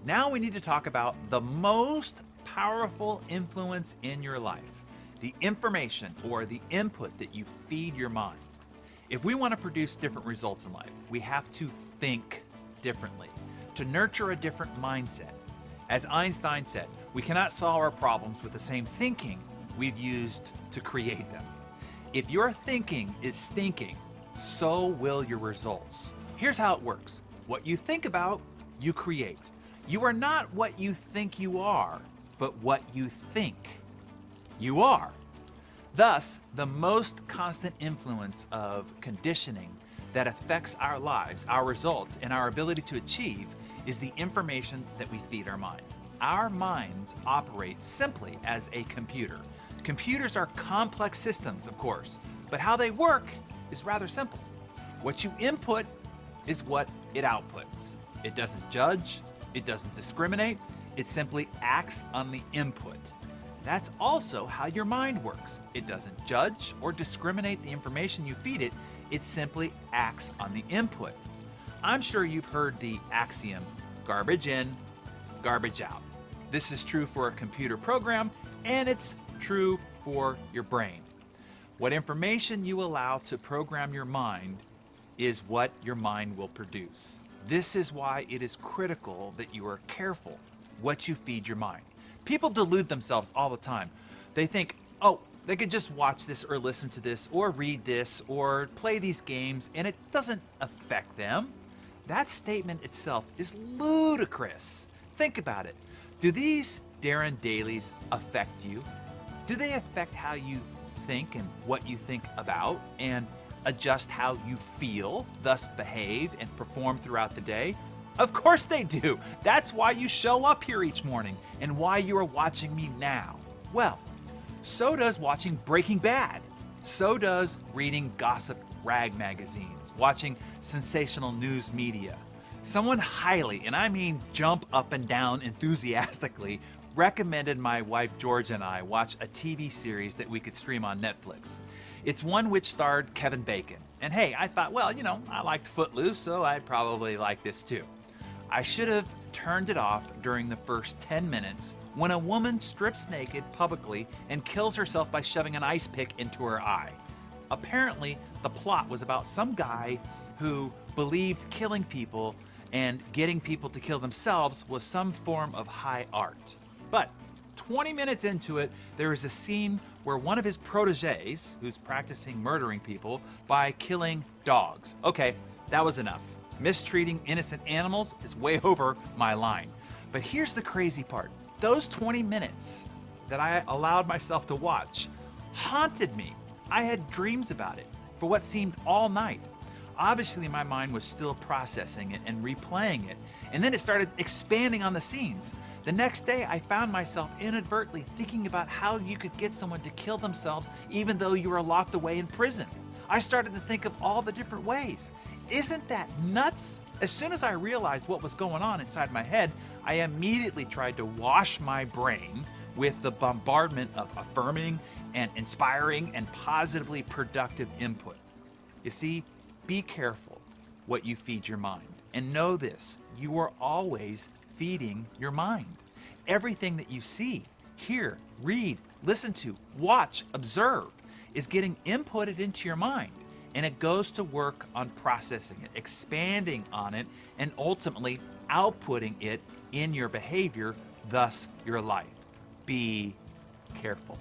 Now we need to talk about the most powerful influence in your life, the information or the input that you feed your mind. If we want to produce different results in life, we have to think differently, to nurture a different mindset. As Einstein said, we cannot solve our problems with the same thinking we've used to create them. If your thinking is stinking, so will your results. Here's how it works. What you think about, you create. You are not what you think you are, but what you think you are. Thus, the most constant influence of conditioning that affects our lives, our results, and our ability to achieve is the information that we feed our mind. Our minds operate simply as a computer. Computers are complex systems, of course, but how they work is rather simple. What you input is what it outputs. It doesn't judge, it doesn't discriminate, it simply acts on the input. That's also how your mind works. It doesn't judge or discriminate the information you feed it, it simply acts on the input. I'm sure you've heard the axiom, garbage in, garbage out. This is true for a computer program, and it's true for your brain. What information you allow to program your mind is what your mind will produce. This is why it is critical that you are careful what you feed your mind. People delude themselves all the time. They think, oh, they could just watch this or listen to this or read this or play these games and it doesn't affect them. That statement itself is ludicrous. Think about it. Do these Darren dailies affect you? Do they affect how you think and what you think about and adjust how you feel, thus behave and perform throughout the day? Of course they do. That's why you show up here each morning and why you are watching me now. Well, so does watching Breaking Bad. So does reading gossip rag magazines, watching sensational news media. Someone highly, and I mean jump up and down enthusiastically, recommended my wife Georgia and I watch a TV series that we could stream on Netflix. It's one which starred Kevin Bacon. And hey, I thought, well, you know, I liked Footloose, so I'd probably like this too. I should have turned it off during the first 10 minutes when a woman strips naked publicly and kills herself by shoving an ice pick into her eye. Apparently, the plot was about some guy who believed killing people and getting people to kill themselves was some form of high art. But 20 minutes into it, there is a scene where one of his proteges, who's practicing murdering people by killing dogs. Okay, that was enough. Mistreating innocent animals is way over my line. But here's the crazy part. Those 20 minutes that I allowed myself to watch haunted me. I had dreams about it for what seemed all night. Obviously, my mind was still processing it and replaying it, and then it started expanding on the scenes. The next day, I found myself inadvertently thinking about how you could get someone to kill themselves even though you are locked away in prison. I started to think of all the different ways. Isn't that nuts? As soon as I realized what was going on inside my head, I immediately tried to wash my brain with the bombardment of affirming and inspiring and positively productive input. You see, be careful what you feed your mind. And know this, you are always feeding your mind. Everything that you see, hear, read, listen to, watch, observe is getting inputted into your mind. And it goes to work on processing it, expanding on it, and ultimately outputting it in your behavior, thus your life. Be careful.